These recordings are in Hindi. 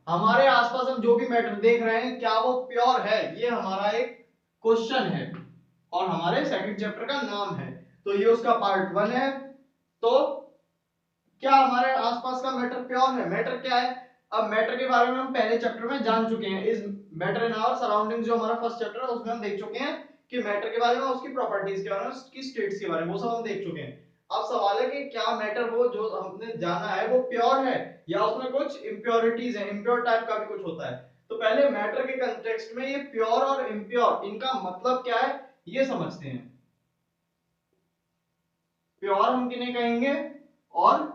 हमारे आसपास हम जो भी मैटर देख रहे हैं क्या वो प्योर है, ये हमारा एक क्वेश्चन है और हमारे सेकंड चैप्टर का नाम है। तो ये उसका पार्ट 1 है। तो क्या हमारे आसपास का मैटर प्योर है? मैटर क्या है? अब मैटर के बारे में हम पहले चैप्टर में जान चुके हैं। इस मैटर इन आवर सराउंडिंग्स जो हमारा फर्स्ट चैप्टर है उसमें हम देख चुके हैं कि मैटर के बारे में, उसकी प्रॉपर्टीज के बारे में, उसकी स्टेट्स के बारे में, वो सब हम देख चुके हैं। अब सवाल है कि क्या मैटर वो जो हमने जाना है वो प्योर है या उसमें कुछ इम्प्योरिटीज है, इम्प्योर टाइप का भी कुछ होता है। तो पहले मैटर के कंटेक्स्ट में ये प्योर और इम्प्योर इनका मतलब क्या है ये समझते हैं। प्योर हम किन्हें कहेंगे और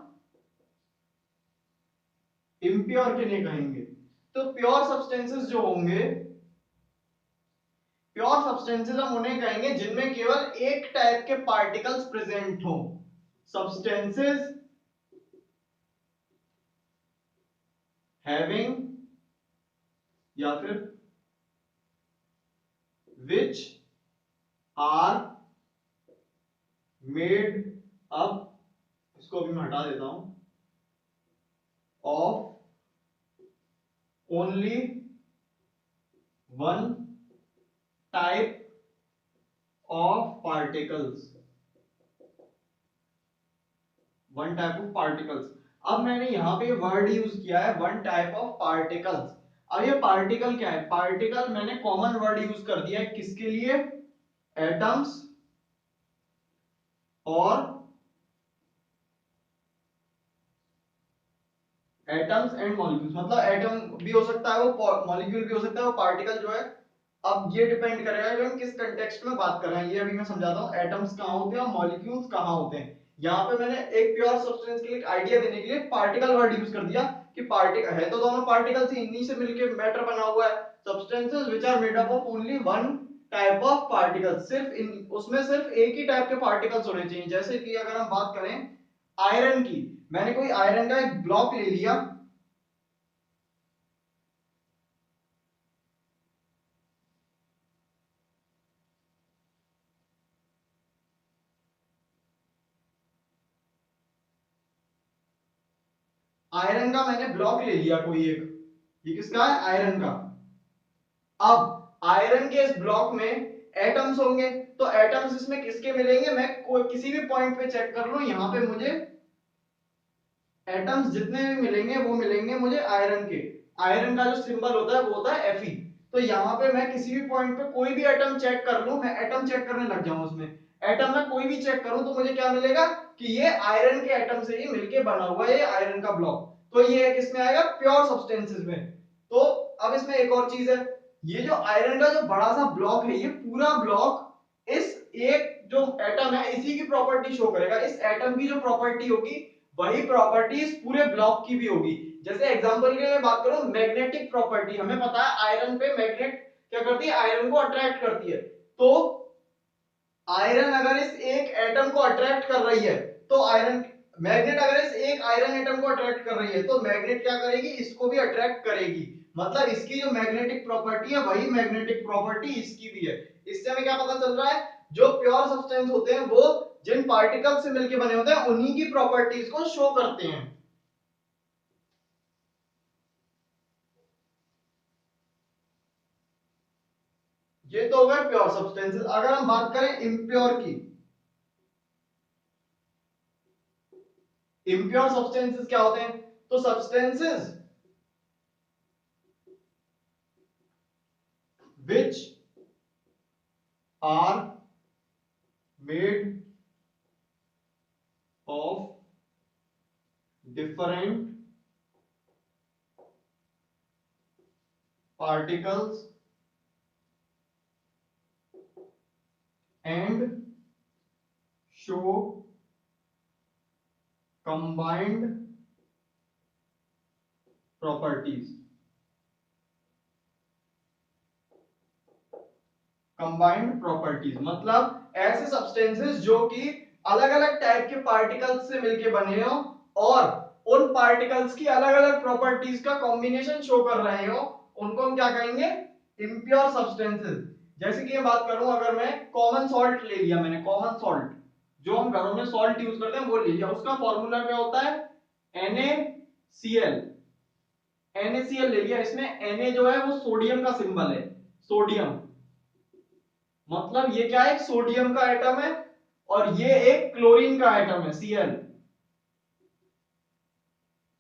इम्प्योर किन्हें कहेंगे? तो प्योर सब्सटेंसेस जो होंगे, प्योर सब्सटेंसेस हम उन्हें कहेंगे जिनमें केवल एक टाइप के पार्टिकल्स प्रेजेंट हो। सब्सटेंसेस हैविंग या फिर विच आर मेड अप, इसको भी मैं हटा देता हूं, of only one type of particles, one type of particles. अब मैंने यहां पे वर्ड यूज किया है वन टाइप ऑफ पार्टिकल्स। अब ये पार्टिकल क्या है? पार्टिकल मैंने कॉमन वर्ड यूज कर दिया है किसके लिए? एटम्स और एटम्स एंड मॉलिक्यूल्स। मतलब एटम भी हो सकता है वो, मॉलिक्यूल भी हो सकता है वो, पार्टिकल जो है। अब ये डिपेंड करेगा कि हम किस कंटेक्स्ट में बात कर रहे हैं, ये अभी मैं समझाता हूँ। एटम्स कहाँ होते हैं और मॉलिक्यूल्स कहाँ होते हैं। यहाँ पे मैंने एक प्योर सब्सटेंस के लिए आइडिया देने के लिए पार्टिकल वर्ड यूज कर दिया कि पार्टिकल है तो दोनों पार्टिकल्स ही, इन्हीं से मिलकर मैटर बना हुआ है। Substances which are made up of only one type of particles, सिर्फ इन उसमें सिर्फ एक ही टाइप के पार्टिकल्स होने चाहिए। जैसे कि अगर हम बात करें आयरन की, मैंने कोई आयरन का एक ब्लॉक ले लिया, आयरन का मैंने ब्लॉक ले लिया कोई एक, ये किसका है? आयरन का। अब आयरन के इस ब्लॉक में एटम्स होंगे, तो एटम्स इसमें किसके मिलेंगे? मैं कोई किसी भी पॉइंट पे चेक कर लूं, यहां पे मुझे एटम्स जितने भी मिलेंगे वो मिलेंगे मुझे आयरन के। आयरन का जो सिंबल होता है वो होता है Fe। तो यहाँ पे मैं किसी भी पॉइंट पे कोई भी एटम चेक कर लूं, मैं एटम चेक करने लग जाऊं उसमें, एटम में कोई भी चेक करूं तो मुझे क्या मिलेगा कि ये आयरन के एटम से ही मिलके बना हुआ है ये आयरन का ब्लॉक। तो ये किसमें आएगा? प्योर सब्सटेंसेस में। तो अब इसमें एक और चीज है, ये जो आयरन का जो बड़ा सा ब्लॉक है, ये पूरा ब्लॉक इस एक जो एटम है इसी की प्रॉपर्टी शो करेगा। इस एटम की जो प्रॉपर्टी होगी वही प्रॉपर्टीज पूरे ब्लॉक की भी होगी। जैसे एग्जांपल के लिए बात करूं, मैग्नेटिक प्रॉपर्टी, हमें पता है आयरन पे मैग्नेट क्या करती है? आयरन को अट्रैक्ट करती है। तो आयरन अगर इस एक एटम को अट्रैक्ट कर रही है तो आयरन, मैग्नेट अगर इस एक आयरन एटम को अट्रैक्ट कर रही है तो मैग्नेट क्या करेगी? इसको भी अट्रैक्ट करेगी। मतलब इसकी जो मैग्नेटिक प्रॉपर्टी है वही मैग्नेटिक प्रॉपर्टी इसकी भी है। इससे हमें क्या पता चल रहा है? जो प्योर सब्सटेंस होते हैं वो जिन पार्टिकल से मिलकर बने होते हैं उन्हीं की प्रॉपर्टीज को शो करते हैं। ये तो हो गए प्योर सब्सटेंसेस। अगर हम बात करें इम्प्योर की, इम्प्योर सब्सटेंसेस क्या होते हैं? तो substances which are made of different particles and show combined properties। Combined properties मतलब ऐसे सब्सटेंसेस जो कि अलग अलग टाइप के पार्टिकल्स से मिलके बने हो और उन पार्टिकल्स की अलग अलग प्रॉपर्टीज का कॉम्बिनेशन शो कर रहे हो, उनको हम क्या कहेंगे? Impure substances. जैसे कि मैं बात करूं, अगर मैं कॉमन सॉल्ट ले लिया, मैंने कॉमन सॉल्ट जो हम घरों में सॉल्ट यूज करते हैं वो ले लिया, उसका फॉर्मूला क्या होता है? NaCl। NaCl ले लिया, इसमें Na जो है वो सोडियम का सिंबल है, सोडियम, मतलब ये क्या है, एक सोडियम का एटम है और ये एक क्लोरीन का एटम है Cl।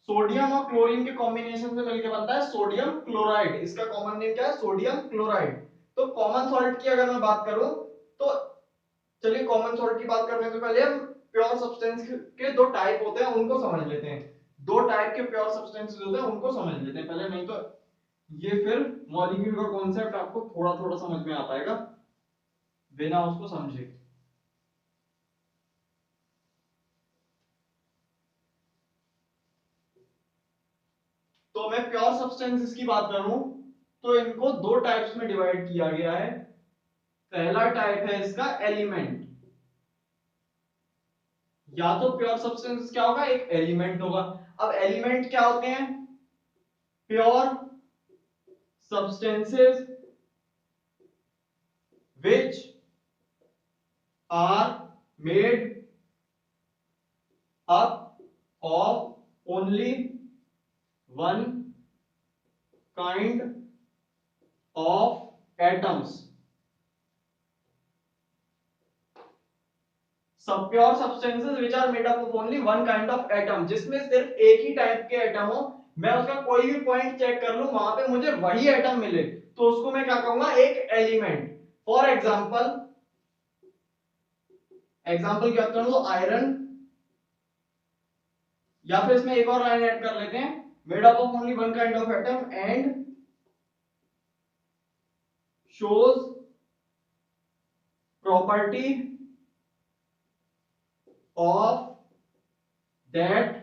सोडियम और क्लोरीन के कॉम्बिनेशन से मिलकर बनता है सोडियम क्लोराइड, इसका कॉमन नेम क्या है, सोडियम क्लोराइड। तो कॉमन सॉल्ट की अगर मैं बात करूं तो चलिए कॉमन सॉल्ट की बात करने से पहले हम प्योर सब्सटेंस के दो टाइप होते हैं उनको समझ लेते हैं, दो टाइप के प्योर सब्सटेंसेस होते हैं उनको समझ लेते हैं पहले, नहीं तो ये फिर मॉलिक्यूल का कॉन्सेप्ट आपको थोड़ा थोड़ा समझ में आ पाएगा बिना उसको समझे। तो मैं प्योर सब्सटेंसेस की बात करूं तो इनको दो टाइप्स में डिवाइड किया गया है। पहला टाइप है इसका एलिमेंट, या तो प्योर सब्सटेंस क्या होगा, एक एलिमेंट होगा। अब एलिमेंट क्या होते हैं, pure substances which are made up of only one kind of atoms। सब pure substances which are made up of only one kind of atom, जिसमें सिर्फ एक ही टाइप के एटम हो, मैं उसका कोई भी पॉइंट चेक कर लूं वहां पे मुझे वही एटम मिले, तो उसको मैं क्या कहूंगा, एक एलिमेंट। फॉर एग्जांपल, एग्जांपल क्या करूं तो आयरन, या फिर इसमें एक और लाइन ऐड कर लेते हैं, made up of only one kind of atom and shows property of that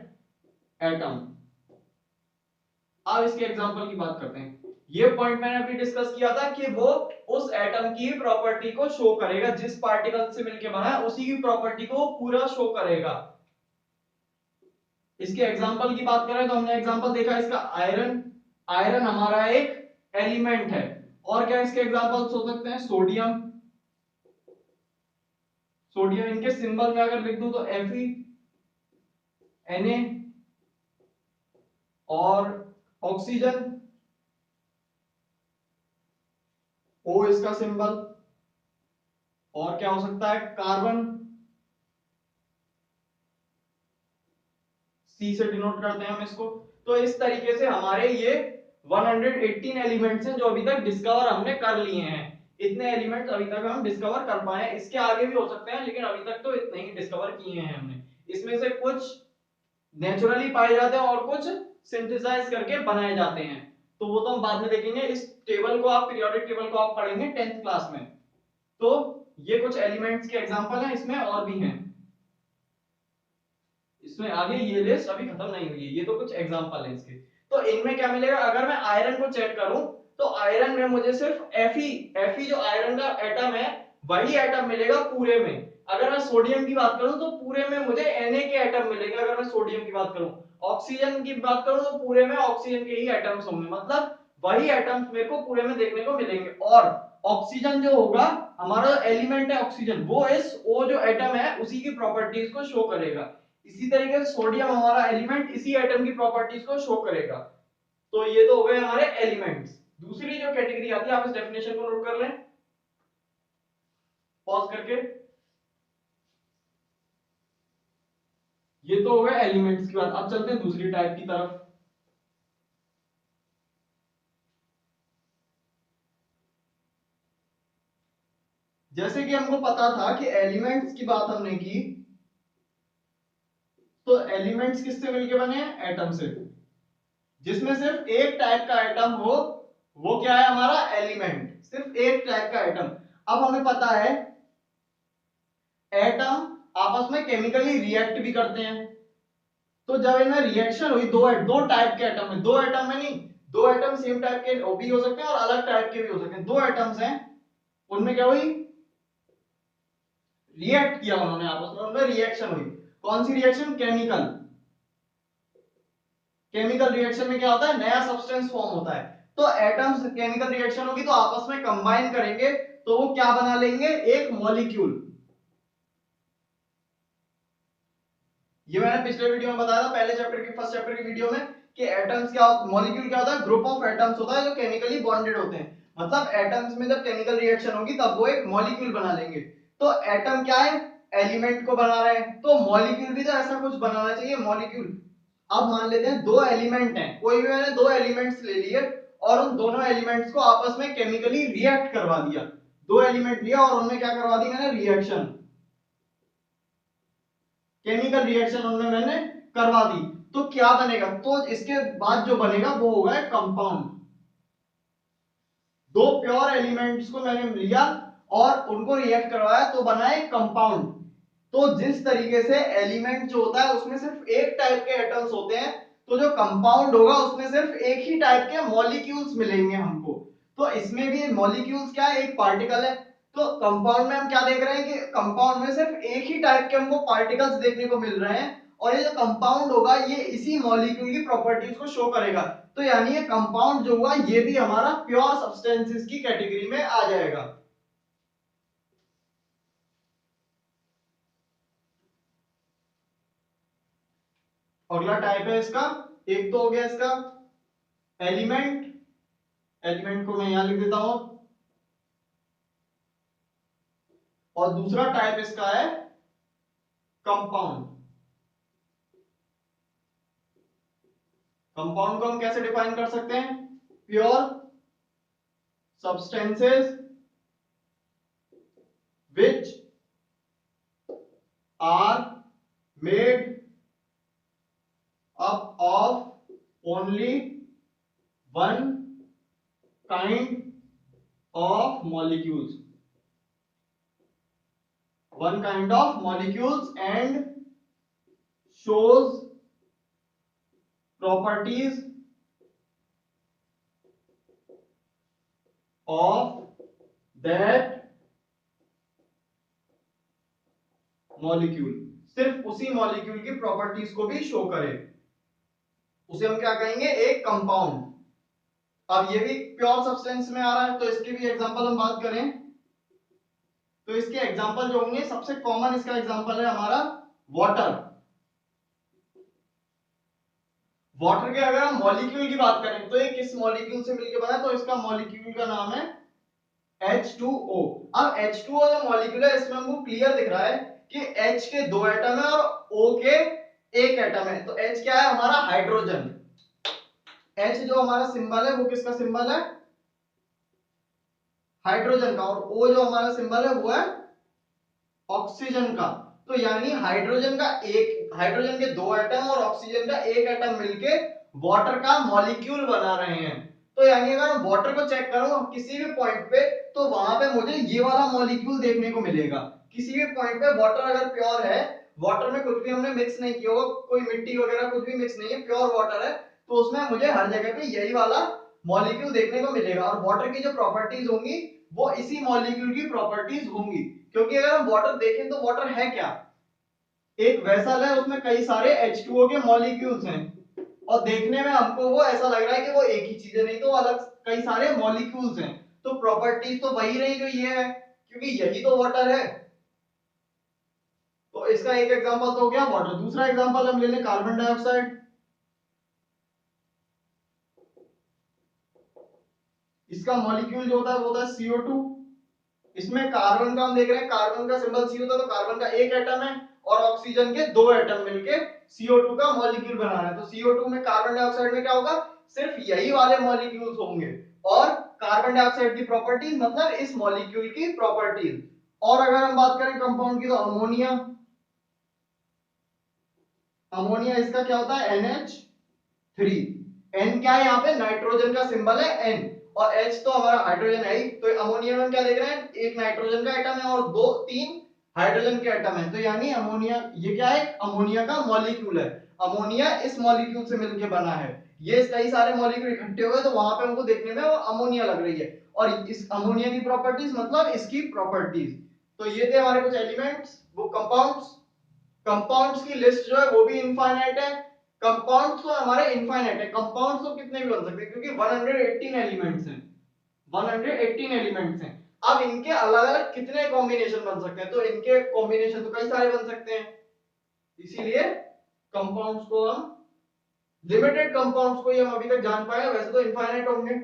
atom। अब इसके एग्जांपल की बात करते हैं। ये पॉइंट मैंने अभी डिस्कस किया था कि वो उस एटम की प्रॉपर्टी को शो करेगा, जिस पार्टिकल से मिलके बना है उसी की प्रॉपर्टी को पूरा शो करेगा। इसके एग्जांपल की बात करें तो हमने एग्जांपल देखा इसका आयरन, आयरन हमारा एक एलिमेंट है। और क्या इसके एग्जांपल्स हो सकते हैं, सोडियम, सोडियम इनके सिंबल में अगर लिख दूं तो Fe, Na, और ऑक्सीजन O इसका सिंबल, और क्या हो सकता है, कार्बन C से डिनोट करते हैं हम इसको। तो इस तरीके से हमारे ये 118 एलिमेंट्स हैं जो अभी तक डिस्कवर हमने कर लिए हैं। इतने एलिमेंट्स अभी तक हम डिस्कवर कर पाए हैं, इसके आगे भी हो सकते हैं लेकिन अभी तक तो इतने ही डिस्कवर किए हैं हमने। इसमें से कुछ नेचुरली पाए जाते हैं और कुछ सिंथेसाइज करके बनाए जाते हैं, तो वो तो हम बाद में देखेंगे। इस टेबल को आप, पीरियोडिक टेबल को आप पढ़ेंगे 10th क्लास में। तो ये कुछ एलिमेंट्स के एग्जांपल हैं, इसमें और भी हैं, इसमें आगे ये लिस्ट अभी खत्म नहीं हुई है, ये तो कुछ एग्जांपल है इसके। तो इनमें क्या मिलेगा, अगर मैं आयरन को चेक करूं तो आयरन में मुझे सिर्फ Fe जो आयरन का एटम है वही एटम मिलेगा पूरे में। अगर मैं सोडियम की बात करूं तो पूरे में मुझे Na के एटम मिलेंगे, अगर मैं सोडियम की बात करूं। ऑक्सीजन की बात करूं तो पूरे में ऑक्सीजन के ही एटम्स होंगे, मतलब वही एटम्स मेरे को पूरे में देखने को मिलेंगे। और ऑक्सीजन जो होगा, हमारा एलिमेंट है ऑक्सीजन, वो इस O जो एटम है उसी की प्रॉपर्टीज को शो करेगा। इसी तरीके से सोडियम हमारा एलिमेंट इसी एटम की प्रॉपर्टीज को शो करेगा। तो ये तो हो गए हमारे एलिमेंट्स। दूसरी जो कैटेगरी आती है, आप इस डेफिनेशन को नोट कर लें पॉज करके। ये तो हो गए एलिमेंट्स की बात, अब चलते हैं दूसरी टाइप की तरफ। जैसे कि हमको पता था कि एलिमेंट्स की बात हमने की, तो एलिमेंट्स किससे मिलके बने हैं, एटम से। जिसमें सिर्फ एक टाइप का एटम हो वो क्या है हमारा एलिमेंट, सिर्फ एक टाइप का एटम। अब हमें पता है एटम आपस में केमिकली रिएक्ट भी करते हैं, तो जब इनमें रिएक्शन हुई, दो टाइप के एटम में, दो एटम में नहीं, दो एटम सेम टाइप के भी हो सकते हैं और अलग टाइप के भी हो सकते हैं। दो एटम्स हैं, उनमें क्या हुई, रिएक्ट किया उन्होंने आपस में, उनमें रिएक्शन हुई। कौन सी रिएक्शन, केमिकल। केमिकल रिएक्शन में क्या होता है, नया सब्सटेंस फॉर्म होता है। तो एटम्स केमिकल रिएक्शन होगी तो आपस में कंबाइन करेंगे, तो वो क्या बना लेंगे, एक मॉलिक्यूल। ये मैंने पिछले वीडियो में बताया था, पहले चैप्टर के फर्स्ट चैप्टर की वीडियो में, कि एटम्स क्या होता है, मॉलिक्यूल क्या होता है, ग्रुप ऑफ एटम्स होता है जो केमिकली बॉन्डेड होते हैं। मतलब एटम्स में जब केमिकल रिएक्शन होगी तब वो एक मॉलिक्यूल बना लेंगे। तो एटम क्या है, एलिमेंट को बना रहे हैं, तो मॉलिक्यूल भी तो ऐसा कुछ बनाना चाहिए, मॉलिक्यूल। अब मान लेते हैं दो एलिमेंट हैं, कोई भी मैंने दो एलिमेंट्स ले लिए और उन दोनों एलिमेंट्स को आपस में केमिकली रिएक्ट करवा दिया। दो एलिमेंट लिया और उनमें क्या करवा दी मैंने, रिएक्शन, केमिकल रिएक्शन उनमें मैंने करवा दी। तो क्या बनेगा, तो इसके बाद जो बनेगा वो होगा कंपाउंड। दो प्योर एलिमेंट्स को मैंने लिया और उनको रिएक्ट करवाया तो बना एक कंपाउंड। तो जिस तरीके से एलिमेंट जो होता है उसमें सिर्फ एक टाइप के एटम्स होते हैं, तो जो कंपाउंड होगा उसमें सिर्फ एक ही टाइप के मॉलिक्यूल्स मिलेंगे हमको। तो इसमें भी मॉलिक्यूल्स क्या है, एक पार्टिकल है। तो कंपाउंड में हम क्या देख रहे हैं कि कंपाउंड में सिर्फ एक ही टाइप के हमको पार्टिकल्स देखने को मिल रहे हैं, और ये जो कंपाउंड होगा ये इसी मॉलिक्यूल की प्रॉपर्टीज को शो करेगा। तो यानी ये कंपाउंड जो हुआ ये भी हमारा प्योर सब्सटेंसेस की कैटेगरी में आ जाएगा। अगला टाइप है इसका, एक तो हो गया इसका एलिमेंट, एलिमेंट को मैं यहां लिख देता हूं, और दूसरा टाइप इसका है कंपाउंड। कंपाउंड को हम कैसे डिफाइन कर सकते हैं, pure substances which are made up of only one kind of molecules, one kind of molecules, and shows properties of that molecule, सिर्फ उसी मॉलिक्यूल की प्रॉपर्टीज को भी शो करे, उसे हम क्या कहेंगे, एक कंपाउंड। अब ये भी प्योर सब्सटेंस में आ रहा है, तो इसके भी एग्जांपल हम बात करें तो इसके एग्जांपल जो होंगे, सबसे कॉमन इसका एग्जांपल है हमारा वाटर। वाटर के अगर हम मॉलिक्यूल की बात करें तो ये किस मॉलिक्यूल से मिलकर बना है, तो इसका मॉलिक्यूल का नाम है H2O। अब H2O जो मॉलिक्यूल है इसमें हमको क्लियर दिख रहा है कि H के दो एटम है और O के एक एटम है। तो H क्या है, हमारा हाइड्रोजन। H जो हमारा सिंबल है वो किसका सिंबल है, हाइड्रोजन का, और O जो हमारा सिंबल है वो है ऑक्सीजन का। तो यानी हाइड्रोजन के दो एटम और ऑक्सीजन का एक एटम मिलके वाटर का मॉलिक्यूल बना रहे हैं। तो यानी अगर हम वाटर को चेक करूं किसी भी पॉइंट पे, तो वहां पे मुझे ये वाला मॉलिक्यूल देखने को मिलेगा। किसी भी पॉइंट पे वाटर अगर प्योर है, वाटर में कुछ भी हमने मिक्स नहीं किया होगा, कोई मिट्टी वगैरह कुछ भी मिक्स नहीं है, प्योर वाटर है, तो उसमें मुझे हर जगह पे यही वाला मॉलिक्यूल देखने को मिलेगा। और वाटर की जो प्रॉपर्टीज होंगी वो इसी मॉलिक्यूल की प्रॉपर्टीज होंगी। क्योंकि अगर हम वाटर देखें तो वाटर है क्या, एक वेसल है, उसमें कई सारे H2O के मॉलिक्यूल्स हैं, और देखने में हमको वो ऐसा लग रहा है कि वो एक ही चीज है, नहीं तो अलग कई सारे मॉलिक्यूल्स हैं। तो प्रॉपर्टीज तो वही रही जो ये है, क्योंकि यही तो वाटर है। तो इसका एक एग्जांपल तो हो गया वाटर। दूसरा एग्जांपल हम ले लें कार्बन डाइऑक्साइड। इसका मॉलिक्यूल जो होता है वो होता है CO2। इसमें कार्बन का हम देख रहे हैं, कार्बन का सिंबल C होता है, तो कार्बन का एक एटम है और ऑक्सीजन के दो एटम मिलके CO2 का मॉलिक्यूल बना रहे हैं। तो CO2 में, कार्बन डाइऑक्साइड में क्या होगा, सिर्फ यही वाले मॉलिक्यूल्स होंगे। और कार्बन डाइऑक्साइड की प्रॉपर्टीज मतलब इस मॉलिक्यूल की प्रॉपर्टीज। और अगर हम बात करें कंपाउंड की तो अमोनिया। अमोनिया इसका क्या होता है, NH3। N क्या है, यहाँ पे नाइट्रोजन का सिंबल है N, और H तो हमारा हाइड्रोजन है ही। तो अमोनिया में हम क्या देख रहे हैं, एक नाइट्रोजन का एटम है और दो तीन हाइड्रोजन के एटम है। तो यानी अमोनिया ये क्या है, अमोनिया का मॉलिक्यूल है। अमोनिया इस मॉलिक्यूल से मिलकर बना है। ये कई सारे मॉलिक्यूल इकट्ठे हो गए तो वहां पे हमको देखने में वो अमोनिया लग रही है। और इस अमोनिया की प्रॉपर्टीज मतलब इसकी प्रॉपर्टीज। तो ये थे हमारे कुछ एलिमेंट्स, वो कंपाउंड्स। कंपाउंड्स की लिस्ट जो है वो भी इनफाइनाइट है। कंपाउंड्स तो हमारे इनफाइनाइट है, कंपाउंड्स तो कितने भी बन सकते हैं क्योंकि 118 एलिमेंट्स हैं, 118 एलिमेंट्स हैं। अब इनके अलग अलग कितने कॉम्बिनेशन बन सकते हैं, तो इनके कॉम्बिनेशन तो कई सारे बन सकते हैं, इसीलिए कंपाउंड्स को हम लिमिटेड कंपाउंड्स को ही हम अभी तक जान पाए, वैसे तो इनफाइनाइट होंगे।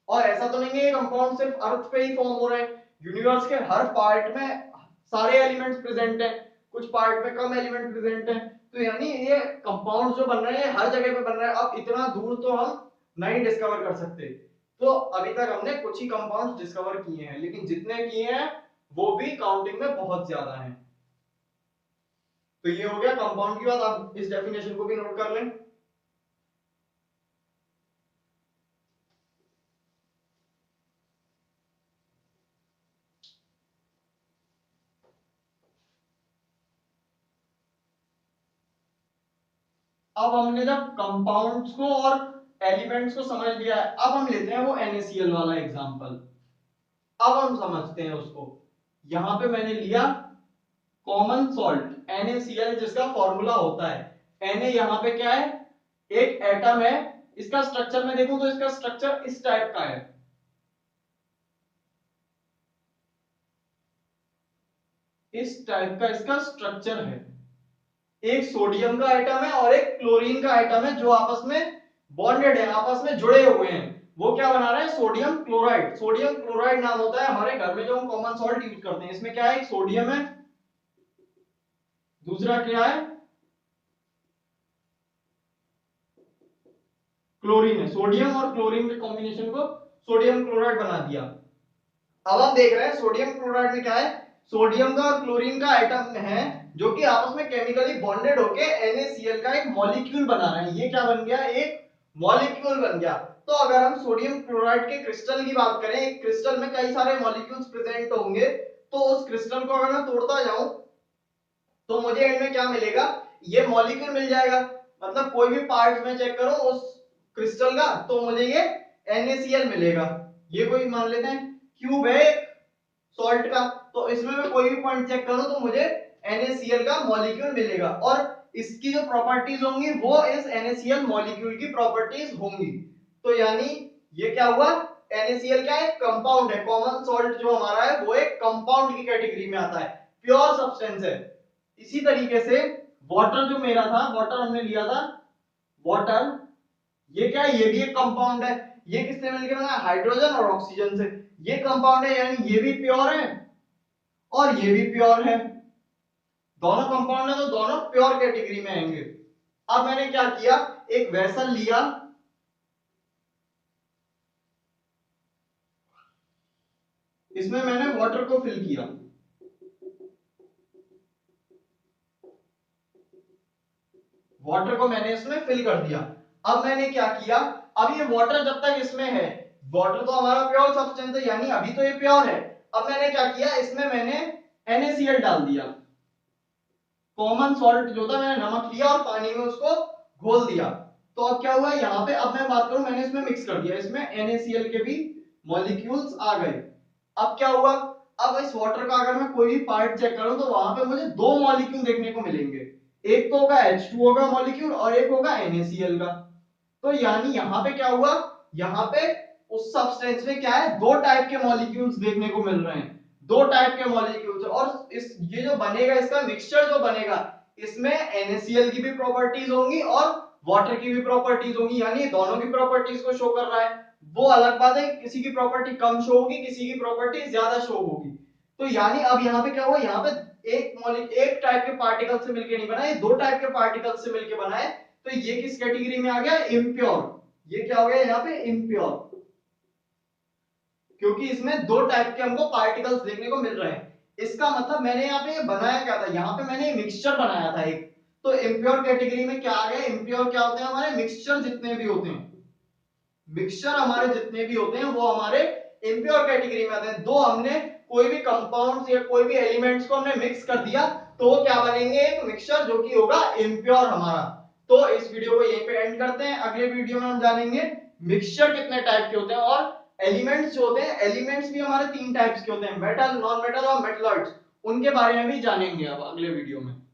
और ऐसा तो नहीं है ये कंपाउंड सिर्फ अर्थ पे ही फॉर्म हो रहे हैं, यूनिवर्स के हर पार्ट में सारे एलिमेंट्स प्रेजेंट हैं, कुछ पार्ट में कम एलिमेंट प्रेजेंट हैं। तो यानी ये कंपाउंड जो बन रहे हैं हर जगह पे बन रहा है। अब इतना दूर तो हम नहीं डिस्कवर कर सकते, तो अभी तक हमने कुछ ही कंपाउंड्स डिस्कवर किए हैं, लेकिन जितने किए हैं वो भी काउंटिंग में बहुत ज्यादा हैं। तो ये हो गया कंपाउंड की बात। आप इस डेफिनेशन को भी नोट कर लें। अब हमने जब कंपाउंड्स को और एलिमेंट्स को समझ लिया है, अब हम लेते हैं वो NaCl वाला एग्जांपल। अब हम समझते हैं उसको। यहां पे मैंने लिया कॉमन सॉल्ट NaCl, जिसका फॉर्मूला होता है Na। यहां पे क्या है, एक एटम है। इसका स्ट्रक्चर में देखूं तो इसका स्ट्रक्चर इस टाइप का है, इस टाइप का इसका स्ट्रक्चर है। एक सोडियम का एटम है और एक क्लोरीन का एटम है, जो आपस में बॉन्डेड है, आपस में जुड़े हुए हैं। वो क्या बना रहे हैं, सोडियम क्लोराइड। सोडियम क्लोराइड नाम होता है हमारे घर में जो हम कॉमन सॉल्ट यूज करते हैं। इसमें क्या है, एक सोडियम है, दूसरा क्या है, क्लोरीन है। सोडियम और क्लोरीन के कॉम्बिनेशन को सोडियम क्लोराइड बना दिया। अब हम देख रहे हैं सोडियम क्लोराइड में क्या है, सोडियम का और क्लोरीन का एटम है, जो कि आपस में केमिकली बॉन्डेड होके NaCl का एक मॉलिक्यूल बना रहे हैं। ये क्या बन गया, एक मॉलिक्यूल बन गया। तो अगर हम सोडियम क्लोराइड के क्रिस्टल की बात करें, एक क्रिस्टल में कई सारे मॉलिक्यूल्स प्रेजेंट होंगे, तो उस क्रिस्टल को अगर मैं तोड़ता जाऊं तो मुझे एंड में क्या मिलेगा, ये मॉलिक्यूल मिल जाएगा। मतलब कोई भी पार्ट में चेक करो उस क्रिस्टल का तो मुझे ये NaCl मिलेगा। ये कोई मान लेते हैं क्यूब है सॉल्ट का, तो इसमें मैं कोई भी पॉइंट चेक करूं तो मुझे NaCl का मॉलिक्यूल मिलेगा, और इसकी जो प्रॉपर्टीज होंगी वो इस NaCl मॉलिक्यूल की प्रॉपर्टीज होंगी। तो यानी ये क्या हुआ, NaCl का एक कंपाउंड है। कॉमन सॉल्ट जो हमारा है वो एक कंपाउंड की कैटेगरी में आता है, प्योर सब्सटेंस है। इसी तरीके से वाटर जो मेरा था, वाटर हमने लिया था, वाटर ये क्या है, ये भी एक कंपाउंड है। ये किससे मिलकर बना है, हाइड्रोजन और ऑक्सीजन से। ये कंपाउंड है, यानी ये भी प्योर है और ये भी प्योर है। दोनों कंपाउंड है तो दोनों प्योर कैटेगरी में आएंगे। अब मैंने क्या किया, एक वेसल लिया, इसमें मैंने वाटर को फिल किया, वाटर को मैंने इसमें फिल कर दिया। अब मैंने क्या किया, अब ये वाटर जब तक इसमें है, वाटर तो हमारा प्योर सब्सटेंस है, यानी अभी तो ये प्योर है। अब मैंने क्या किया, इसमें मैंने NaCl डाल दिया। कॉमन सॉल्ट जो था, मैंने नमक लिया और पानी में उसको घोल दिया। तो अब क्या हुआ यहाँ पे, अब मैं बात करूं, मैंने इसमें मिक्स कर दिया, इसमें NaCl के भी मॉलिक्यूल्स आ गए। अब क्या हुआ, अब इस वाटर का अगर मैं कोई भी पार्ट चेक करूं तो वहां पे मुझे दो मॉलिक्यूल देखने को मिलेंगे। एक तो होगा H2O का मॉलिक्यूल और एक होगा NaCl का। तो यानी यहाँ पे क्या हुआ, यहाँ पे उस सब्सटेंस में क्या है, दो टाइप के मॉलिक्यूल्स देखने को मिल रहे हैं। दो टाइप के मॉलिक्यूल्स, और इस ये जो बनेगा, इसका मिक्सचर जो बनेगा, इसमें NaCl की भी प्रॉपर्टीज होंगी और वाटर की भी प्रॉपर्टीज होंगी, यानी दोनों की प्रॉपर्टीज को शो कर रहा है। वो अलग बात है, किसी की प्रॉपर्टी कम शो होगी, किसी की प्रॉपर्टी ज्यादा शो होगी। तो यानी अब यहाँ पे क्या हुआ, यहाँ पे एक टाइप के पार्टिकल से मिलकर नहीं बना, ये दो टाइप के पार्टिकल से मिलकर बना है। तो ये किस कैटेगरी में आ गया, इम्प्योर। ये क्या हो गया यहाँ पे, इम्प्योर, क्योंकि इसमें दो टाइप के हमको पार्टिकल्स देखने को मिल रहे हैं। इसका मतलब मैंने यहाँ पे बनाया क्या था, यहाँ पे मैंने मिक्सचर बनाया था एक। तो इम्प्योर कैटेगरी में क्या आ गया, इम्प्योर क्या होते हैं, हमारे मिक्सचर जितने भी होते हैं, मिक्सचर हमारे जितने भी होते हैं वो हमारे इम्प्योर कैटेगरी में आते हैं। दो हमने कोई भी कंपाउंड्स या कोई भी एलिमेंट्स को हमने मिक्स कर दिया तो वो क्या बनेंगे, एक मिक्सचर जो कि होगा इम्प्योर हमारा। तो इस वीडियो को यहीं पे एंड करते हैं। अगले वीडियो में हम जानेंगे मिक्सचर कितने टाइप के होते हैं, और एलिमेंट्स जो होते हैं, एलिमेंट्स भी हमारे तीन टाइप्स के होते हैं, मेटल, नॉन मेटल और मेटलॉइड्स। उनके बारे में भी जानेंगे अब अगले वीडियो में।